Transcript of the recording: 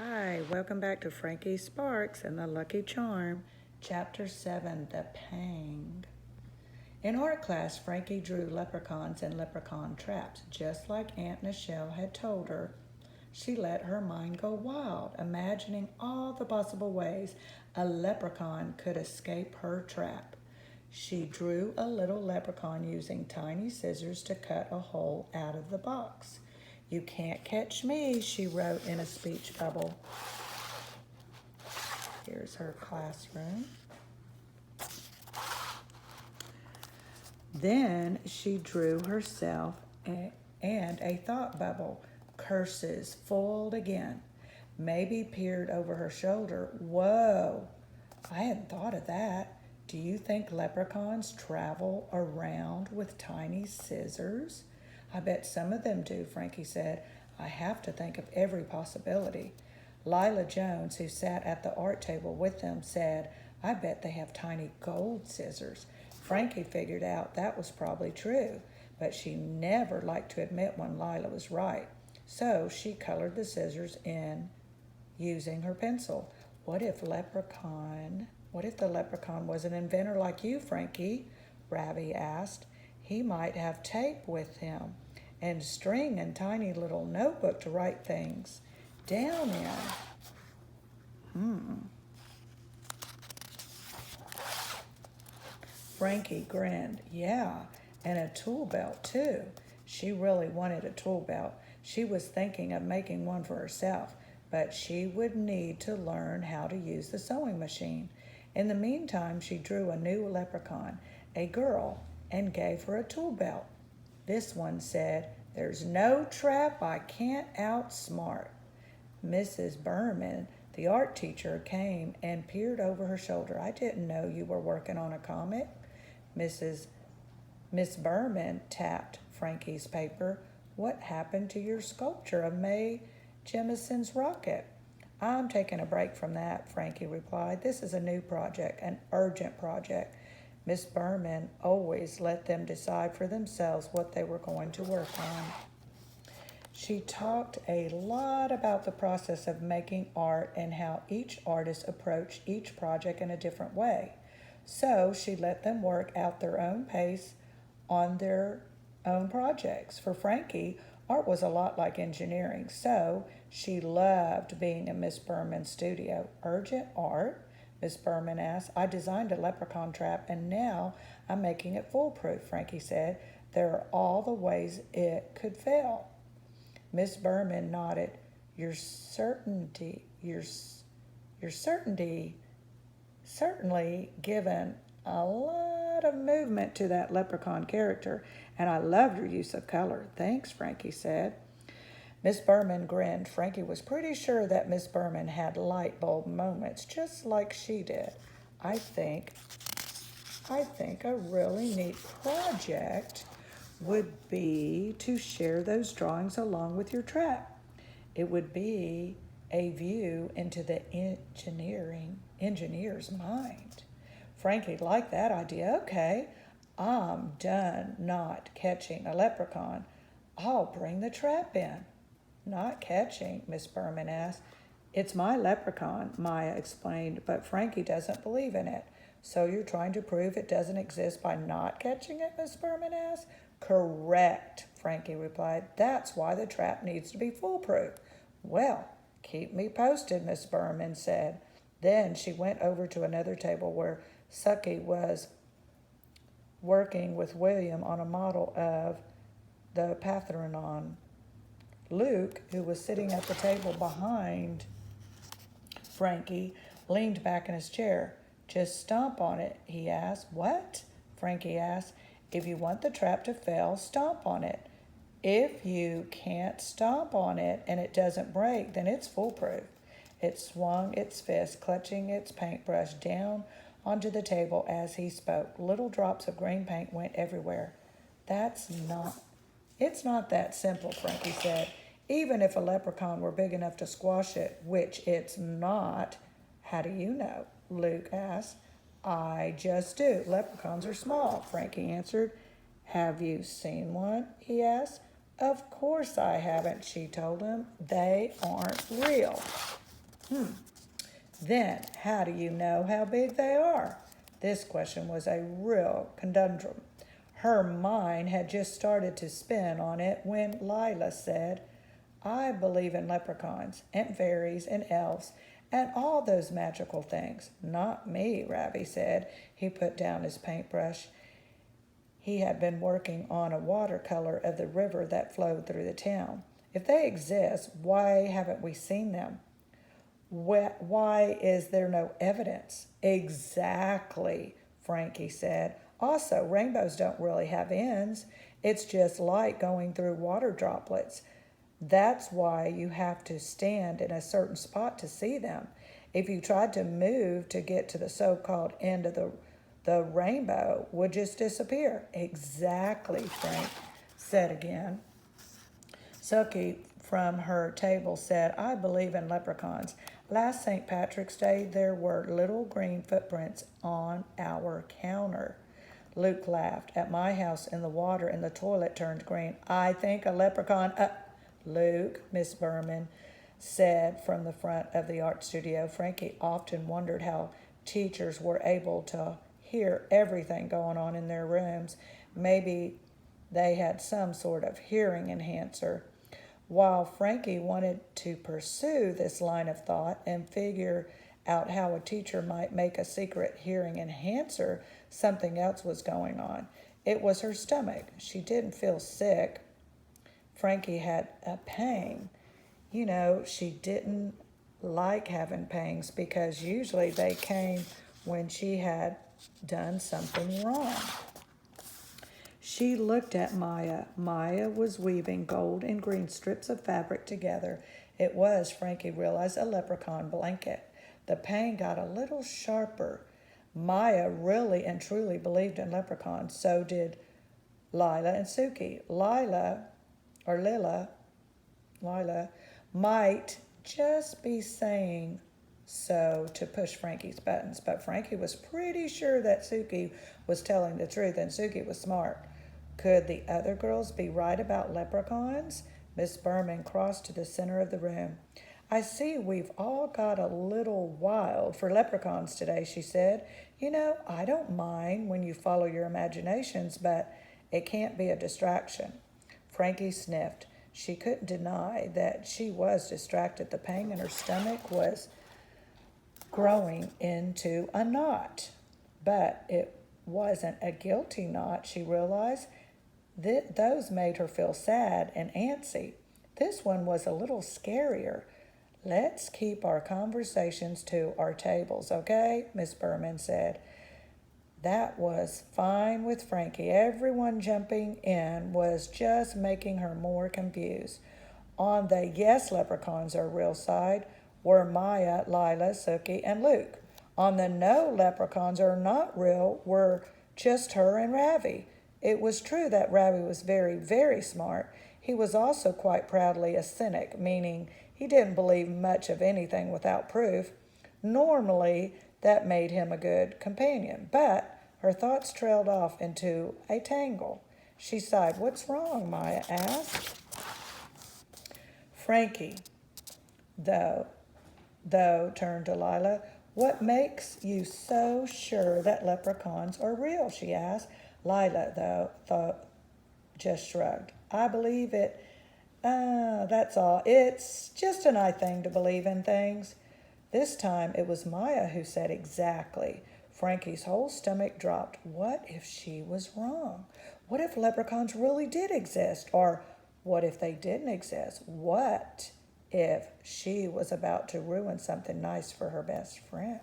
Hi, welcome back to Frankie Sparks and the Lucky Charm, Chapter 7, The Pang. In art class, Frankie drew leprechauns and leprechaun traps, just like Aunt Michelle had told her. She let her mind go wild, imagining all the possible ways a leprechaun could escape her trap. She drew a little leprechaun using tiny scissors to cut a hole out of the box. "You can't catch me," she wrote in a speech bubble. Here's her classroom. Then she drew herself and a thought bubble. Curses foiled again. Maybe peered over her shoulder. Whoa, I hadn't thought of that. Do you think leprechauns travel around with tiny scissors? I bet some of them do, Frankie said. I have to think of every possibility. Lila Jones, who sat at the art table with them, said, I bet they have tiny gold scissors. Frankie figured out that was probably true, but she never liked to admit when Lila was right. So she colored the scissors in using her pencil. What if the leprechaun was an inventor like you, Frankie? Ravi asked. He might have tape with him and string and tiny little notebook to write things down in. Frankie grinned. Yeah, and a tool belt too. She really wanted a tool belt. She was thinking of making one for herself, but she would need to learn how to use the sewing machine. In the meantime, she drew a new leprechaun, a girl, and gave her a tool belt. This one said, "There's no trap I can't outsmart." Mrs. Berman, the art teacher, came and peered over her shoulder. "I didn't know you were working on a comic." Miss Berman tapped Frankie's paper. "What happened to your sculpture of Mae Jemison's rocket?" "I'm taking a break from that," Frankie replied. "This is a new project, an urgent project." Miss Berman always let them decide for themselves what they were going to work on. She talked a lot about the process of making art and how each artist approached each project in a different way. So she let them work out their own pace on their own projects. For Frankie, art was a lot like engineering, so she loved being in Miss Berman's studio. "Urgent art?" Miss Berman asked. "I designed a leprechaun trap, and now I'm making it foolproof," Frankie said. "There are all the ways it could fail." Miss Berman nodded. You're certainly given a lot of movement to that leprechaun character, and I loved your use of color." "Thanks," Frankie said. Miss Berman grinned. Frankie was pretty sure that Miss Berman had light bulb moments, just like she did. I think a really neat project would be to share those drawings along with your trap. It would be a view into the engineer's mind." Frankie liked that idea. "Okay, I'm done not catching a leprechaun. I'll bring the trap in." "Not catching?" Miss Berman asked. "It's my leprechaun," Maya explained, "but Frankie doesn't believe in it." "So you're trying to prove it doesn't exist by not catching it?" Miss Berman asked. "Correct," Frankie replied. "That's why the trap needs to be foolproof." "Well, keep me posted," Miss Berman said. Then she went over to another table where Sucky was working with William on a model of the Parthenon. Luke, who was sitting at the table behind Frankie, leaned back in his chair. "Just stomp on it," he asked. "What?" Frankie asked. "If you want the trap to fail, stomp on it. If you can't stomp on it and it doesn't break, then it's foolproof." It swung its fist, clutching its paintbrush, down onto the table as he spoke. Little drops of green paint went everywhere. It's not that simple," Frankie said. "Even if a leprechaun were big enough to squash it, which it's not." "How do you know?" Luke asked. "I just do. Leprechauns are small," Frankie answered. "Have you seen one?" he asked. "Of course I haven't," she told him. "They aren't real." Then, how do you know how big they are? This question was a real conundrum. Her mind had just started to spin on it when Lila said, I believe in leprechauns and fairies and elves and all those magical things. Not me, Ravi said. He put down his paintbrush. He had been working on a watercolor of the river that flowed through the town. If they exist, why haven't we seen them? Why is there no evidence? Exactly, Frankie said. Also, rainbows don't really have ends. It's just light going through water droplets. That's why you have to stand in a certain spot to see them. If you tried to move to get to the so-called end of the rainbow, would just disappear. Exactly, Frank said again. Suki from her table said, I believe in leprechauns. Last St. Patrick's Day, there were little green footprints on our counter. Luke laughed. At my house, in the water in the toilet turned green. I think a leprechaun... Luke, Miss Berman said from the front of the art studio. Frankie often wondered how teachers were able to hear everything going on in their rooms. Maybe they had some sort of hearing enhancer. While Frankie wanted to pursue this line of thought and figure out how a teacher might make a secret hearing enhancer, something else was going on. It was her stomach. She didn't feel sick. Frankie had a pain. You know, she didn't like having pains because usually they came when she had done something wrong. She looked at Maya. Maya was weaving gold and green strips of fabric together. It was, Frankie realized, a leprechaun blanket. The pain got a little sharper. Maya really and truly believed in leprechauns. So did Lila and Suki. Lila might just be saying so to push Frankie's buttons, but Frankie was pretty sure that Suki was telling the truth, and Suki was smart. Could the other girls be right about leprechauns? Miss Berman crossed to the center of the room. I see we've all got a little wild for leprechauns today, she said. You know, I don't mind when you follow your imaginations, but it can't be a distraction. Frankie sniffed. She couldn't deny that she was distracted. The pain in her stomach was growing into a knot. But it wasn't a guilty knot, she realized. Those made her feel sad and antsy. This one was a little scarier. Let's keep our conversations to our tables, okay? Miss Berman said. That was fine with Frankie. Everyone jumping in was just making her more confused. On the yes, leprechauns are real side were Maya, Lila, Suki, and Luke. On the no, leprechauns are not real were just her and Ravi. It was true that Ravi was very, very smart. He was also quite proudly a cynic, meaning he didn't believe much of anything without proof. Normally, that made him a good companion, but her thoughts trailed off into a tangle. She sighed. What's wrong? Maya asked. Frankie, though, turned to Lila. What makes you so sure that leprechauns are real? She asked. Lila, though, just shrugged. I believe it. That's all. It's just an I thing to believe in things. This time it was Maya who said exactly. Frankie's whole stomach dropped. What if she was wrong? What if leprechauns really did exist? Or what if they didn't exist? What if she was about to ruin something nice for her best friend?